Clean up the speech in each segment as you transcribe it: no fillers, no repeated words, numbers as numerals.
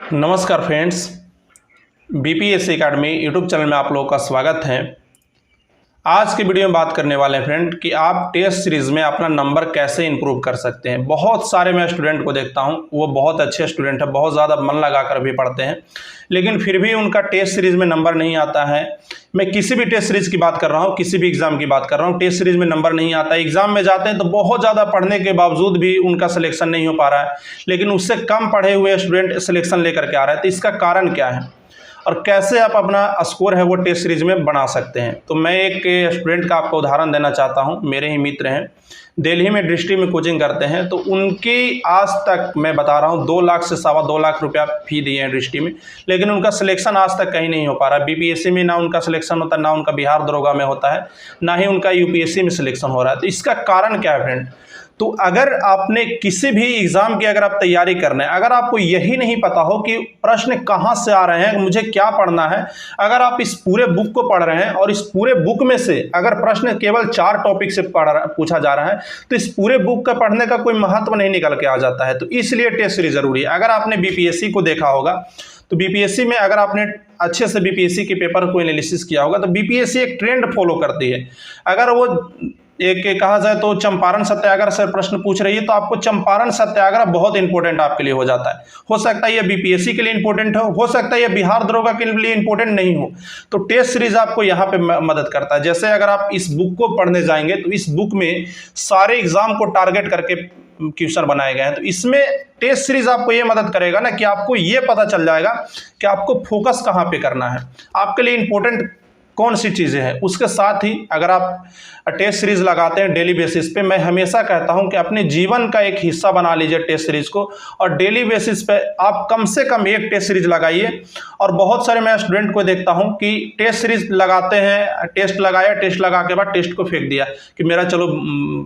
नमस्कार friends, BPSC academy YouTube channel में आप लोगों का स्वागत है। आज की वीडियो में बात करने वाले हैं फ्रेंड कि आप टेस्ट सीरीज़ में अपना नंबर कैसे इंप्रूव कर सकते हैं। बहुत सारे मैं स्टूडेंट को देखता हूं, वो बहुत अच्छे स्टूडेंट हैं, बहुत ज़्यादा मन लगाकर भी पढ़ते हैं, लेकिन फिर भी उनका टेस्ट सीरीज़ में नंबर नहीं आता है। मैं किसी भी टेस्ट सीरीज़ की बात कर रहा हूँ, किसी भी एग्ज़ाम की बात कर रहा हूँ, टेस्ट सीरीज़ में नंबर नहीं आता है। एग्ज़ाम में जाते हैं तो बहुत ज़्यादा पढ़ने के बावजूद भी उनका सिलेक्शन नहीं हो पा रहा है, लेकिन उससे कम पढ़े हुए स्टूडेंट सिलेक्शन लेकर के आ रहे हैं। तो इसका कारण क्या है और कैसे आप अपना स्कोर है वो टेस्ट सीरीज में बना सकते हैं। तो मैं एक स्टूडेंट का आपको उदाहरण देना चाहता हूं। मेरे ही मित्र हैं, दिल्ली में डिस्ट्रिक्ट में कोचिंग करते हैं। तो उनकी आज तक मैं बता रहा हूं 2 लाख से 2.25 लाख रुपया फी दिए हैं डिस्ट्रिक्ट में, लेकिन उनका सिलेक्शन आज तक कहीं नहीं हो पा रहा। बीपीएससी में ना उनका सिलेक्शन होता है, ना उनका बिहार दरोगा में होता है, ना ही उनका यूपीएससी में सिलेक्शन हो रहा है। तो इसका कारण क्या है फ्रेंड? तो अगर आपने किसी भी एग्जाम की अगर आप तैयारी करना है, अगर आपको यही नहीं पता हो कि प्रश्न कहाँ से आ रहे हैं, मुझे क्या पढ़ना है, अगर आप इस पूरे बुक को पढ़ रहे हैं और इस पूरे बुक में से अगर प्रश्न केवल 4 टॉपिक से पूछा जा रहा है, तो इस पूरे बुक का पढ़ने का कोई महत्व नहीं निकल के आ जाता है। तो इसलिए टेस्ट सीरीज जरूरी है। अगर आपने बीपीएससी को देखा होगा तो बीपीएससी में अगर आपने अच्छे से बीपीएससी के पेपर को एनालिसिस किया होगा तो बीपीएससी एक ट्रेंड फॉलो करती है। अगर वो एक कहा जाए तो चंपारण सत्याग्रह से प्रश्न पूछ रही है तो आपको चंपारण सत्याग्रह बहुत इंपॉर्टेंट आपके लिए हो जाता है। हो सकता है ये बीपीएससी के लिए इंपॉर्टेंट हो सकता है ये बिहार दरोगा के लिए इंपॉर्टेंट नहीं हो। तो टेस्ट सीरीज आपको यहाँ पे मदद करता है। जैसे अगर आप इस बुक को पढ़ने जाएंगे तो इस बुक में सारे एग्जाम को टारगेट करके क्वेश्चन बनाए गए हैं। तो इसमें टेस्ट सीरीज आपको ये मदद करेगा ना कि आपको ये पता चल जाएगा कि आपको फोकस कहाँ पे करना है, आपके लिए इंपॉर्टेंट कौन सी चीज़ें हैं। उसके साथ ही अगर आप टेस्ट सीरीज लगाते हैं डेली बेसिस पे, मैं हमेशा कहता हूं कि अपने जीवन का एक हिस्सा बना लीजिए टेस्ट सीरीज को, और डेली बेसिस पे आप कम से कम एक टेस्ट सीरीज लगाइए। और बहुत सारे मैं स्टूडेंट को देखता हूं कि टेस्ट सीरीज लगाते हैं, टेस्ट लगाया, टेस्ट लगा के बाद टेस्ट को फेंक दिया कि मेरा चलो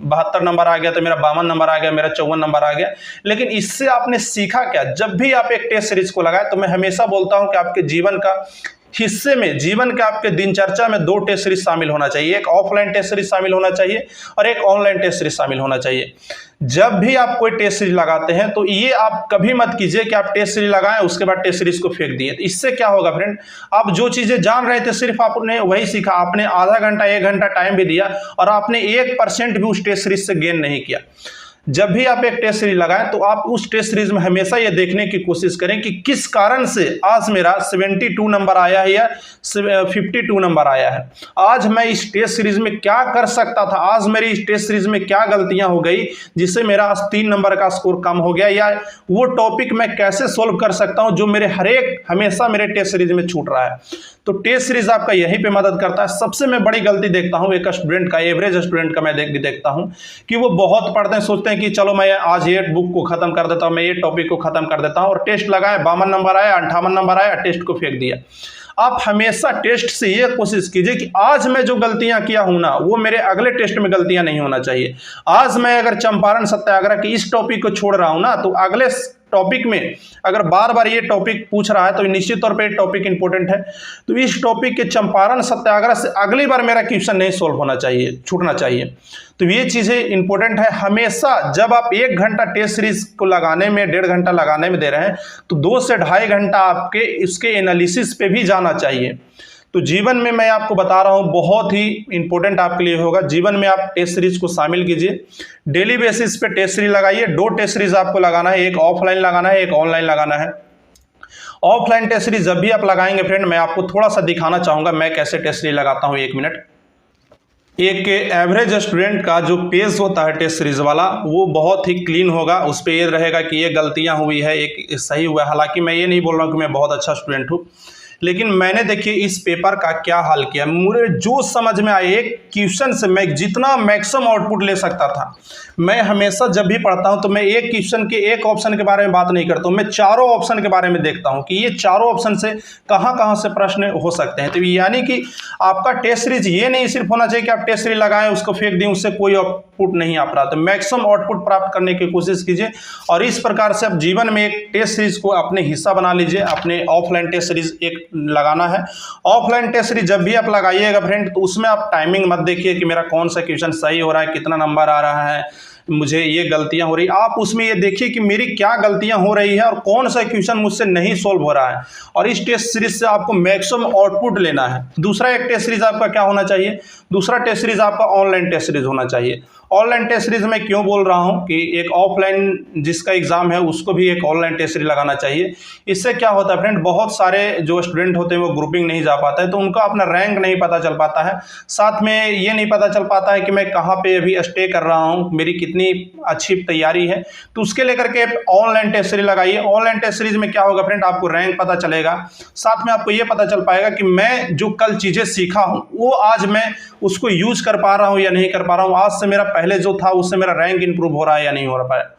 72 नंबर आ गया, तो मेरा 52 नंबर आ गया, मेरा 54 नंबर आ गया। लेकिन इससे आपने सीखा क्या? जब भी आप एक टेस्ट सीरीज को लगाए तो मैं हमेशा बोलता हूं कि आपके जीवन का हिस्से में, जीवन के आपके दिनचर्या में 2 टेस्ट सीरीज शामिल होना चाहिए। एक ऑफलाइन टेस्ट सीरीज शामिल होना चाहिए और एक ऑनलाइन टेस्ट सीरीज शामिल होना चाहिए। जब भी आप कोई टेस्ट सीरीज लगाते हैं तो ये आप कभी मत कीजिए कि आप टेस्ट सीरीज लगाएं उसके बाद टेस्ट सीरीज को फेंक दिए। तो इससे क्या होगा फ्रेंड, आप जो चीजें जान रहे थे सिर्फ आपने वही सीखा, आपने आधा घंटा 1 घंटा टाइम भी दिया और आपने 1% भी उस टेस्ट सीरीज से गेन नहीं किया। जब भी आप एक टेस्ट सीरीज लगाएं तो आप उस टेस्ट सीरीज में हमेशा ये देखने की कोशिश करें कि किस कारण से आज मेरा 72 नंबर आया है या 52 नंबर आया है। आज मैं इस टेस्ट सीरीज में क्या कर सकता था, आज मेरी इस टेस्ट सीरीज में क्या गलतियां हो गई जिससे मेरा आज 3 नंबर का स्कोर कम हो गया, या वो टॉपिक मैं कैसे सोल्व कर सकता हूं जो मेरे हमेशा मेरे टेस्ट सीरीज में छूट रहा है। तो टेस्ट सीरीज आपका यहीं पे मदद करता है। सबसे मैं बड़ी गलती देखता हूं एक स्टूडेंट का, एवरेज स्टूडेंट का मैं देखता हूं कि वो बहुत पढ़ते हैं, सोचते हैं कि चलो मैं आज ये बुक को खत्म कर देता हूं, मैं ये टॉपिक को खत्म कर देता हूं, और टेस्ट लगाए 52 नंबर आया, 58 नंबर आया, टेस्ट को फेंक दिया। आप हमेशा टेस्ट से ये कोशिश कीजिए कि आज मैं जो गलतियां किया हूं ना वो मेरे अगले टेस्ट में गलतियां नहीं होना चाहिए। आज मैं अगर चंपारण सत्याग्रह की इस टॉपिक को छोड़ रहा हूं ना, तो अगले टॉपिक में अगर बार बार ये टॉपिक पूछ रहा है तो निश्चित तौर पे ये टॉपिक इंपॉर्टेंट है। तो इस टॉपिक के चंपारण सत्याग्रह से अगली बार मेरा क्वेश्चन नहीं सोल्व होना चाहिए, छूटना चाहिए। तो ये चीजें इंपॉर्टेंट है। हमेशा जब आप 1 घंटा टेस्ट सीरीज को लगाने में, 1.5 घंटा लगाने में दे रहे हैं, तो 2 से 2.5 घंटा आपके इसके एनालिसिस पे भी जाना चाहिए। तो जीवन में मैं आपको बता रहा हूं बहुत ही इंपॉर्टेंट आपके लिए होगा। जीवन में आप टेस्ट सीरीज को शामिल कीजिए, डेली बेसिस पे टेस्ट सीरीज लगाइए। 2 टेस्ट सीरीज आपको लगाना है, एक ऑफलाइन लगाना है, एक ऑनलाइन लगाना है। ऑफलाइन टेस्ट सीरीज जब भी आप लगाएंगे फ्रेंड, मैं आपको थोड़ा सा दिखाना चाहूंगा मैं कैसे टेस्ट सीरीज लगाता हूं। 1 मिनट। एक एवरेज स्टूडेंट का जो पेज होता है टेस्ट सीरीज वाला, वो बहुत ही क्लीन होगा। उस पर यह रहेगा कि ये गलतियां हुई है, एक सही हुआ है। हालांकि मैं ये नहीं बोल रहा हूं कि मैं बहुत अच्छा स्टूडेंट हूं, लेकिन मैंने देखिए इस पेपर का क्या हाल किया। मुझे जो समझ में आए, एक क्वेश्चन से मैं जितना मैक्सिमम आउटपुट ले सकता था। मैं हमेशा जब भी पढ़ता हूं तो मैं एक क्वेश्चन के एक ऑप्शन के बारे में बात नहीं करता हूं, मैं चारों ऑप्शन के बारे में देखता हूं कि ये चारों ऑप्शन से कहां से प्रश्न हो सकते हैं। तो यानी कि आपका टेस्ट सीरीज ये नहीं सिर्फ होना चाहिए कि आप टेस्ट सीरीज लगाएं उसको फेंक दें, उससे कोई आउटपुट नहीं आ रहा। तो मैक्सिमम आउटपुट प्राप्त करने की कोशिश कीजिए और इस प्रकार से आप जीवन में एक टेस्ट सीरीज को अपने हिस्सा बना लीजिए। अपने ऑफलाइन टेस्ट सीरीज एक लगाना है। ऑफलाइन टेस्ट सीरीज जब भी आप लगाइएगा फ्रेंड, तो उसमें आप टाइमिंग मत देखिए कि मेरा कौन सा क्वेश्चन सही हो रहा है, कितना नंबर आ रहा है, मुझे ये गलतियां हो रही, आप उसमें ये देखिए कि मेरी क्या गलतियां हो रही है और कौन सा क्वेश्चन मुझसे नहीं सोल्व हो रहा है, और इस टेस्ट सीरीज से आपको मैक्सिमम आउटपुट लेना है। दूसरा एक टेस्ट सीरीज आपका क्या होना चाहिए, दूसरा टेस्ट सीरीज आपका ऑनलाइन टेस्ट सीरीज होना चाहिए। ऑनलाइन टेस्ट सीरीज में क्यों बोल रहा हूं कि एक ऑफलाइन जिसका एग्जाम है उसको भी एक ऑनलाइन टेस्ट सीरीज लगाना चाहिए। इससे क्या होता है फ्रेंड, बहुत सारे जो स्टूडेंट होते हैं वो ग्रुपिंग नहीं जा पाता है, तो उनका अपना रैंक नहीं पता चल पाता है, साथ में ये नहीं पता चल पाता है कि मैं कहाँ पे अभी स्टे कर रहा हूँ, मेरी कितनी अच्छी तैयारी है। तो उसके लेकर के ऑनलाइन टेस्ट सीरीज लगाइए। ऑनलाइन टेस्ट सीरीज में क्या होगा फ्रेंड, आपको रैंक पता चलेगा, साथ में आपको ये पता चल पाएगा कि मैं जो कल चीजें सीखा हूँ वो आज मैं उसको यूज कर पा रहा हूँ या नहीं कर पा रहा हूँ, आज से मेरा पहले जो था उससे मेरा रैंक इंप्रूव हो रहा है या नहीं हो रहा है।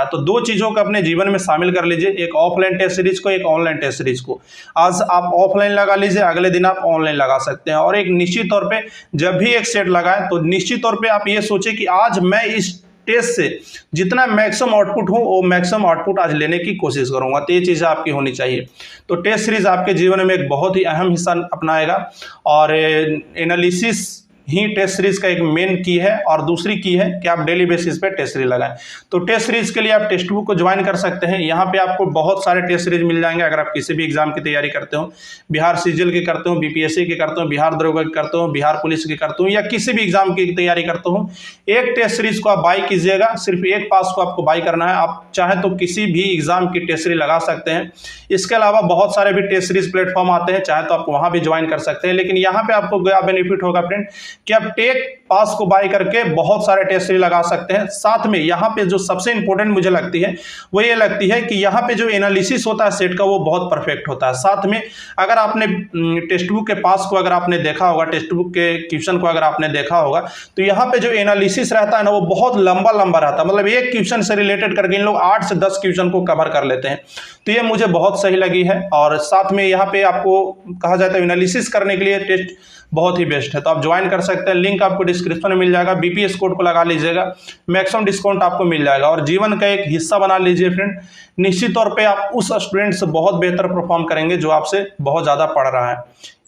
तो दो चीजों को अपने जीवन में शामिल कर लीजिए, एक ऑफलाइन टेस्ट सीरीज को, एक ऑनलाइन टेस्ट सीरीज को। आज आप ऑफलाइन लगा लीजिए, अगले दिन आप ऑनलाइन लगा सकते हैं। और एक निश्चित तौर पे जब भी एक सेट लगाएं तो निश्चित तौर पे आप ये सोचें कि आज मैं इस टेस्ट से जितना मैक्सिमम आउटपुट हो वो मैक्सिमम आउटपुट आज लेने की कोशिश करूंगा। तो ये चीज़ आपकी होनी चाहिए। तो टेस्ट सीरीज आपके जीवन में एक बहुत ही अहम हिस्सा अपनाएगा, और एनालिसिस ही टेस्ट सीरीज का एक मेन की है, और दूसरी की है कि आप डेली बेसिस पे टेस्ट सीरीज लगाएं। तो टेस्ट सीरीज के लिए आप टेक्स्ट बुक को ज्वाइन कर सकते हैं। यहाँ पे आपको बहुत सारे टेस्ट सीरीज मिल जाएंगे। अगर आप किसी भी एग्जाम की तैयारी करते हो, बिहार सीजीएल के करते हो, बीपीएससी के करते हो, बिहार दरोगा के करते हो, बिहार पुलिस के करते हो, या किसी भी एग्जाम की तैयारी करते हो, एक टेस्ट सीरीज को आप बाई कीजिएगा। सिर्फ एक पास को आपको बाई करना है। आप चाहे तो किसी भी एग्जाम की टेस्ट सीरीज लगा सकते हैं। इसके अलावा बहुत सारे भी टेस्ट सीरीज प्लेटफॉर्म आते हैं, चाहे तो आप वहां भी ज्वाइन कर सकते हैं। लेकिन यहाँ पे आपको क्या बेनिफिट होगा फ्रेंड कि आप टेक पास को बाय करके बहुत सारे टेस्ट सीरीज लगा सकते हैं। साथ में यहाँ पे जो सबसे इंपॉर्टेंट मुझे लगती है वो ये लगती है कि यहाँ पे जो एनालिसिस होता है सेट का वो बहुत परफेक्ट होता है। साथ में अगर आपने टेक्स्ट बुक के पास को अगर आपने देखा होगा, टेक्स्ट बुक के क्वेश्चन को अगर आपने देखा होगा, तो यहाँ पे जो एनालिसिस रहता है ना वो बहुत लंबा लंबा रहता है। मतलब एक क्वेश्चन से रिलेटेड करके इन लोग 8 से 10 क्वेश्चन को कवर कर लेते हैं। तो ये मुझे बहुत सही लगी है। और साथ में यहाँ पे आपको कहा जाता है एनालिसिस करने के लिए टेस्ट बहुत ही बेस्ट है। तो आप ज्वाइन कर सकते हैं, लिंक आपको डिस्क्रिप्शन में मिल जाएगा। बीपीएस कोड को लगा लीजिएगा, मैक्सिमम डिस्काउंट आपको मिल जाएगा, और जीवन का एक हिस्सा बना लीजिए फ्रेंड। निश्चित तौर पे आप उस स्टूडेंट से बहुत बेहतर परफॉर्म करेंगे जो आपसे बहुत ज़्यादा पढ़ रहा है।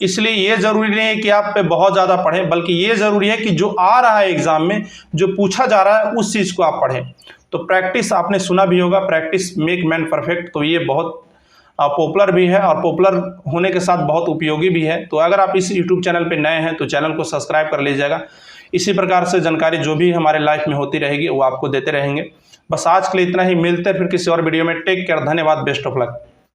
इसलिए ये जरूरी नहीं है कि आप पे बहुत ज़्यादा पढ़ें, बल्कि ये जरूरी है कि जो आ रहा है एग्जाम में, जो पूछा जा रहा है, उस चीज़ को आप पढ़ें। तो प्रैक्टिस आपने सुना भी होगा, प्रैक्टिस मेक मैन परफेक्ट। तो ये बहुत पॉपुलर भी है, और पॉपुलर होने के साथ बहुत उपयोगी भी है। तो अगर आप इस यूट्यूब चैनल पे नए हैं तो चैनल को सब्सक्राइब कर लीजिएगा। इसी प्रकार से जानकारी जो भी हमारे लाइफ में होती रहेगी वो आपको देते रहेंगे। बस आज के लिए इतना ही, मिलते हैं फिर किसी और वीडियो में। टेक केयर, धन्यवाद, बेस्ट ऑफ लक।